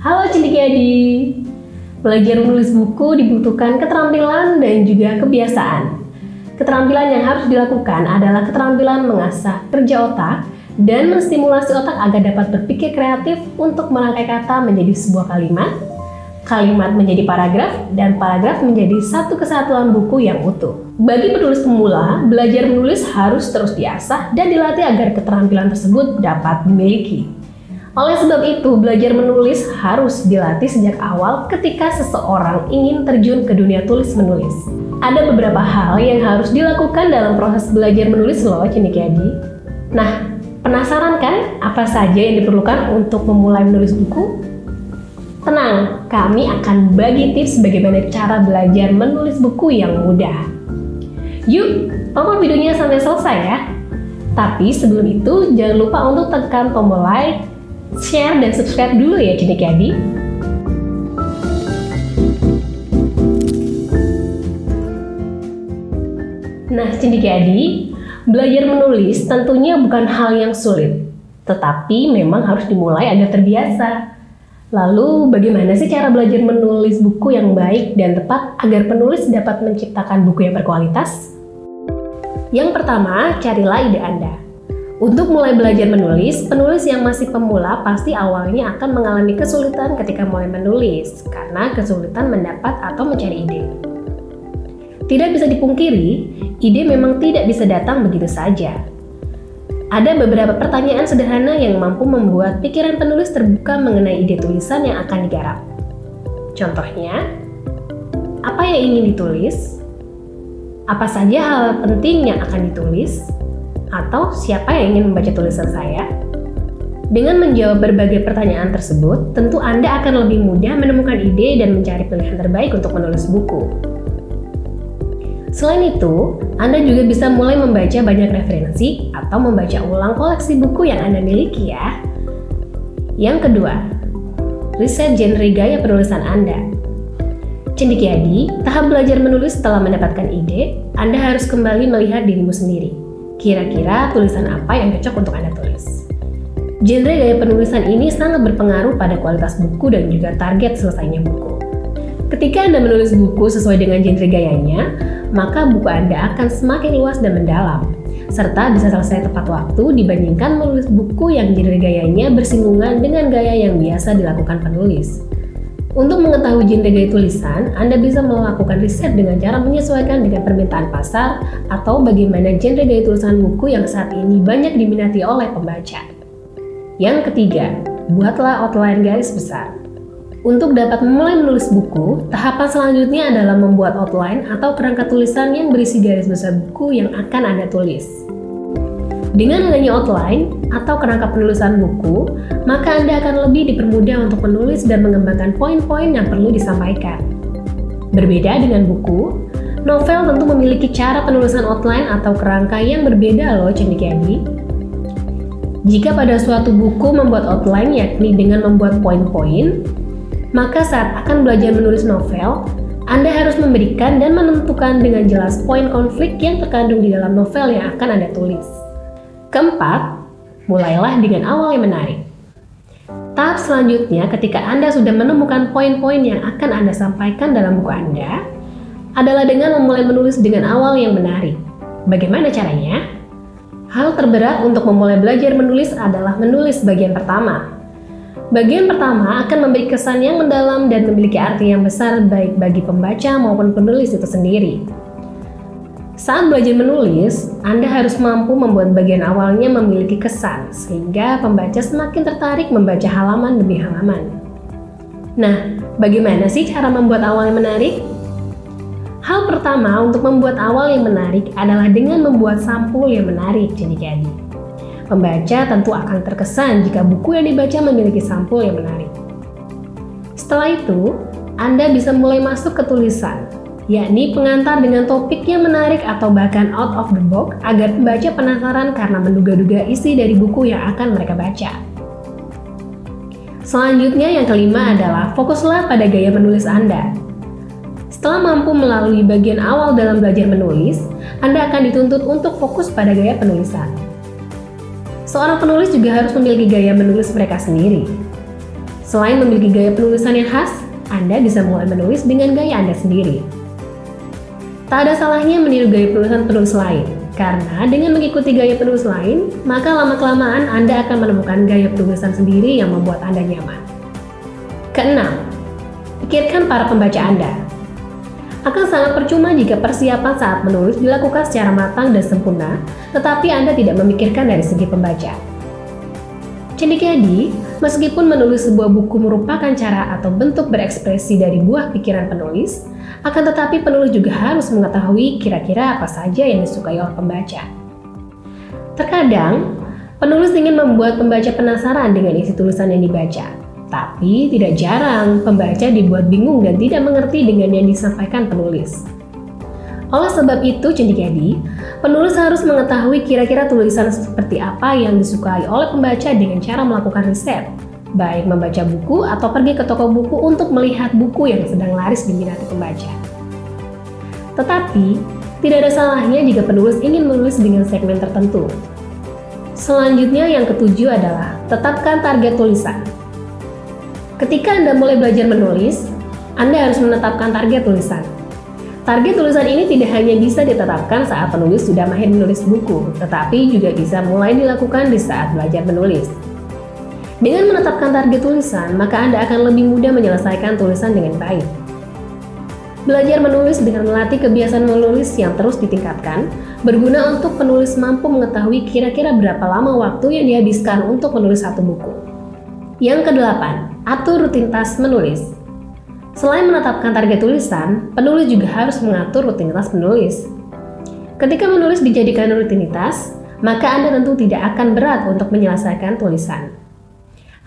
Halo cendekiadi, belajar menulis buku dibutuhkan keterampilan dan juga kebiasaan. Keterampilan yang harus dilakukan adalah keterampilan mengasah kerja otak dan menstimulasi otak agar dapat berpikir kreatif untuk merangkai kata menjadi sebuah kalimat, kalimat menjadi paragraf, dan paragraf menjadi satu kesatuan buku yang utuh. Bagi penulis pemula, belajar menulis harus terus diasah dan dilatih agar keterampilan tersebut dapat dimiliki. Oleh sebab itu, belajar menulis harus dilatih sejak awal ketika seseorang ingin terjun ke dunia tulis-menulis. Ada beberapa hal yang harus dilakukan dalam proses belajar menulis loh, cendekiadi. Nah, penasaran kan apa saja yang diperlukan untuk memulai menulis buku? Tenang, kami akan bagi tips bagaimana cara belajar menulis buku yang mudah. Yuk, tonton videonya sampai selesai ya. Tapi sebelum itu, jangan lupa untuk tekan tombol like, share, dan subscribe dulu ya cendekiadi. Nah cendekiadi, belajar menulis tentunya bukan hal yang sulit, tetapi memang harus dimulai agar terbiasa. Lalu bagaimana sih cara belajar menulis buku yang baik dan tepat agar penulis dapat menciptakan buku yang berkualitas? Yang pertama, carilah ide Anda. Untuk mulai belajar menulis, penulis yang masih pemula pasti awalnya akan mengalami kesulitan ketika mulai menulis karena kesulitan mendapat atau mencari ide. Tidak bisa dipungkiri, ide memang tidak bisa datang begitu saja. Ada beberapa pertanyaan sederhana yang mampu membuat pikiran penulis terbuka mengenai ide tulisan yang akan digarap. Contohnya, apa yang ingin ditulis? Apa saja hal penting yang akan ditulis? Atau siapa yang ingin membaca tulisan saya? Dengan menjawab berbagai pertanyaan tersebut, tentu Anda akan lebih mudah menemukan ide dan mencari pilihan terbaik untuk menulis buku. Selain itu, Anda juga bisa mulai membaca banyak referensi atau membaca ulang koleksi buku yang Anda miliki ya. Yang kedua, riset genre gaya penulisan Anda. Cendekiadi, tahap belajar menulis setelah mendapatkan ide, Anda harus kembali melihat dirimu sendiri. Kira-kira tulisan apa yang cocok untuk Anda tulis? Genre gaya penulisan ini sangat berpengaruh pada kualitas buku dan juga target selesainya buku. Ketika Anda menulis buku sesuai dengan genre gayanya, maka buku Anda akan semakin luas dan mendalam, serta bisa selesai tepat waktu dibandingkan menulis buku yang genre gayanya bersinggungan dengan gaya yang biasa dilakukan penulis. Untuk mengetahui genre gaya tulisan, Anda bisa melakukan riset dengan cara menyesuaikan dengan permintaan pasar atau bagaimana genre gaya tulisan buku yang saat ini banyak diminati oleh pembaca. Yang ketiga, buatlah outline garis besar. Untuk dapat memulai menulis buku, tahapan selanjutnya adalah membuat outline atau kerangka tulisan yang berisi garis besar buku yang akan Anda tulis. Dengan adanya outline atau kerangka penulisan buku, maka Anda akan lebih dipermudah untuk menulis dan mengembangkan poin-poin yang perlu disampaikan. Berbeda dengan buku, novel tentu memiliki cara penulisan outline atau kerangka yang berbeda loh cendekiadi. Jika pada suatu buku membuat outline yakni dengan membuat poin-poin, maka saat akan belajar menulis novel, Anda harus memberikan dan menentukan dengan jelas poin konflik yang terkandung di dalam novel yang akan Anda tulis. Keempat, mulailah dengan awal yang menarik. Tahap selanjutnya ketika Anda sudah menemukan poin-poin yang akan Anda sampaikan dalam buku Anda, adalah dengan memulai menulis dengan awal yang menarik. Bagaimana caranya? Hal terberat untuk memulai belajar menulis adalah menulis bagian pertama. Bagian pertama akan memberi kesan yang mendalam dan memiliki arti yang besar baik bagi pembaca maupun penulis itu sendiri. Saat belajar menulis, Anda harus mampu membuat bagian awalnya memiliki kesan sehingga pembaca semakin tertarik membaca halaman demi halaman. Nah, bagaimana sih cara membuat awal yang menarik? Hal pertama untuk membuat awal yang menarik adalah dengan membuat sampul yang menarik, cendekiadi. Pembaca tentu akan terkesan jika buku yang dibaca memiliki sampul yang menarik. Setelah itu, Anda bisa mulai masuk ke tulisan, yakni pengantar dengan topik yang menarik atau bahkan out of the box agar pembaca penasaran karena menduga-duga isi dari buku yang akan mereka baca. Selanjutnya yang kelima adalah fokuslah pada gaya menulis Anda. Setelah mampu melalui bagian awal dalam belajar menulis, Anda akan dituntut untuk fokus pada gaya penulisan. Seorang penulis juga harus memiliki gaya menulis mereka sendiri. Selain memiliki gaya penulisan yang khas, Anda bisa mulai menulis dengan gaya Anda sendiri. Tak ada salahnya meniru gaya penulisan penulis lain, karena dengan mengikuti gaya penulis lain, maka lama-kelamaan Anda akan menemukan gaya penulisan sendiri yang membuat Anda nyaman. Keenam, pikirkan para pembaca Anda. Akan sangat percuma jika persiapan saat menulis dilakukan secara matang dan sempurna, tetapi Anda tidak memikirkan dari segi pembaca. Cendekiadi, meskipun menulis sebuah buku merupakan cara atau bentuk berekspresi dari buah pikiran penulis, akan tetapi penulis juga harus mengetahui kira-kira apa saja yang disukai oleh pembaca. Terkadang, penulis ingin membuat pembaca penasaran dengan isi tulisan yang dibaca, tapi tidak jarang pembaca dibuat bingung dan tidak mengerti dengan yang disampaikan penulis. Oleh sebab itu, cendekiadi, penulis harus mengetahui kira-kira tulisan seperti apa yang disukai oleh pembaca dengan cara melakukan riset, baik membaca buku atau pergi ke toko buku untuk melihat buku yang sedang laris diminati pembaca. Tetapi, tidak ada salahnya jika penulis ingin menulis dengan segmen tertentu. Selanjutnya yang ketujuh adalah tetapkan target tulisan. Ketika Anda mulai belajar menulis, Anda harus menetapkan target tulisan. Target tulisan ini tidak hanya bisa ditetapkan saat penulis sudah mahir menulis buku, tetapi juga bisa mulai dilakukan di saat belajar menulis. Dengan menetapkan target tulisan, maka Anda akan lebih mudah menyelesaikan tulisan dengan baik. Belajar menulis dengan melatih kebiasaan menulis yang terus ditingkatkan, berguna untuk penulis mampu mengetahui kira-kira berapa lama waktu yang dihabiskan untuk menulis satu buku. Yang kedelapan, atur rutinitas menulis. Selain menetapkan target tulisan, penulis juga harus mengatur rutinitas menulis. Ketika menulis dijadikan rutinitas, maka Anda tentu tidak akan berat untuk menyelesaikan tulisan.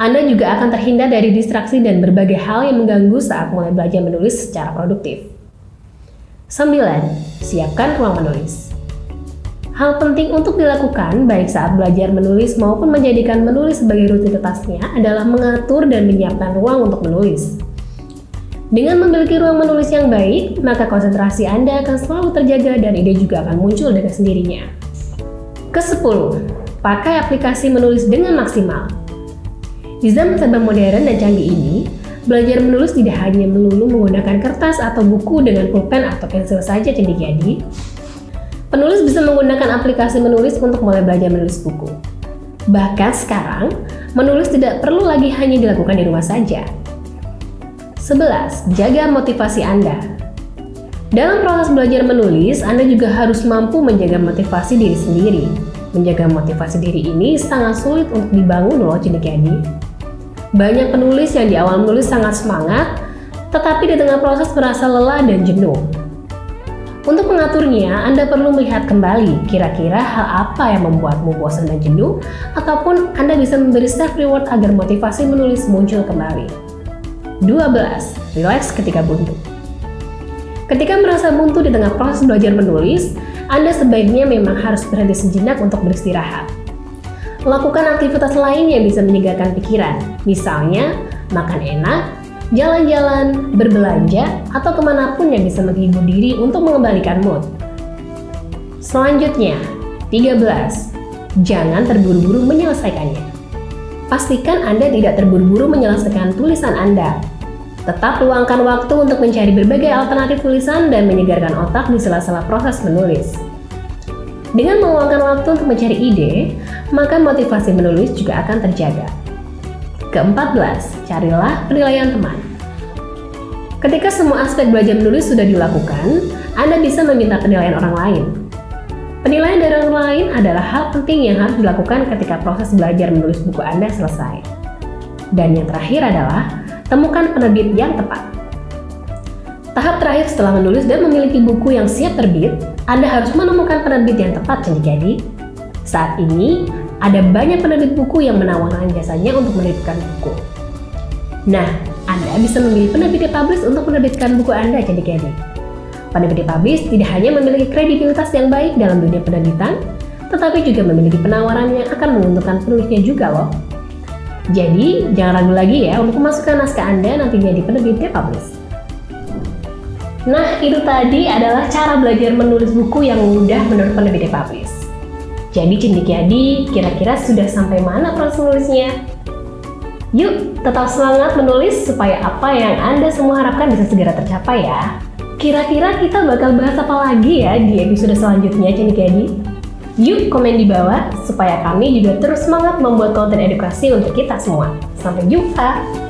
Anda juga akan terhindar dari distraksi dan berbagai hal yang mengganggu saat mulai belajar menulis secara produktif. 9. Siapkan ruang menulis. Hal penting untuk dilakukan baik saat belajar menulis maupun menjadikan menulis sebagai rutinitasnya adalah mengatur dan menyiapkan ruang untuk menulis. Dengan memiliki ruang menulis yang baik, maka konsentrasi Anda akan selalu terjaga dan ide juga akan muncul dengan sendirinya. Ke-10. Pakai aplikasi menulis dengan maksimal. Di zaman serba modern dan canggih ini, belajar menulis tidak hanya melulu menggunakan kertas atau buku dengan pulpen atau pensil saja, cendekiadi. Penulis bisa menggunakan aplikasi menulis untuk mulai belajar menulis buku. Bahkan sekarang, menulis tidak perlu lagi hanya dilakukan di rumah saja. 11. Jaga motivasi Anda. Dalam proses belajar menulis, Anda juga harus mampu menjaga motivasi diri sendiri. Menjaga motivasi diri ini sangat sulit untuk dibangun loh, cendekiadi. Banyak penulis yang di awal menulis sangat semangat, tetapi di tengah proses merasa lelah dan jenuh. Untuk mengaturnya, Anda perlu melihat kembali kira-kira hal apa yang membuatmu bosan dan jenuh, ataupun Anda bisa memberi self reward agar motivasi menulis muncul kembali. 12. Rileks ketika buntu. Ketika merasa buntu di tengah proses belajar menulis, Anda sebaiknya memang harus berhenti sejenak untuk beristirahat. Lakukan aktivitas lain yang bisa menyegarkan pikiran, misalnya makan enak, jalan-jalan, berbelanja, atau kemanapun yang bisa menghibur diri untuk mengembalikan mood. Selanjutnya, 13. Jangan terburu-buru menyelesaikannya. Pastikan Anda tidak terburu-buru menyelesaikan tulisan Anda. Tetap luangkan waktu untuk mencari berbagai alternatif tulisan dan menyegarkan otak di sela-sela proses menulis. Dengan meluangkan waktu untuk mencari ide, maka motivasi menulis juga akan terjaga. Ke-14, carilah penilaian teman. Ketika semua aspek belajar menulis sudah dilakukan, Anda bisa meminta penilaian orang lain. Penilaian dari orang lain adalah hal penting yang harus dilakukan ketika proses belajar menulis buku Anda selesai. Dan yang terakhir adalah temukan penerbit yang tepat. Tahap terakhir setelah menulis dan memiliki buku yang siap terbit, Anda harus menemukan penerbit yang tepat, cendekiadi. Saat ini, ada banyak penerbit buku yang menawarkan jasanya untuk menerbitkan buku. Nah, Anda bisa memilih penerbit publish untuk menerbitkan buku Anda, cendekiadi. Penerbit publish tidak hanya memiliki kredibilitas yang baik dalam dunia penerbitan, tetapi juga memiliki penawaran yang akan menguntungkan penulisnya juga loh. Jadi, jangan ragu lagi ya untuk memasukkan naskah Anda nantinya di penerbit publish. Nah, itu tadi adalah cara belajar menulis buku yang mudah menurut penerbit publish. Jadi, cendekiadi, kira-kira sudah sampai mana proses menulisnya? Yuk, tetap semangat menulis supaya apa yang Anda semua harapkan bisa segera tercapai ya. Kira-kira kita bakal bahas apa lagi ya di episode selanjutnya, Cendekiadi? Yuk komen di bawah supaya kami juga terus semangat membuat konten edukasi untuk kita semua. Sampai jumpa!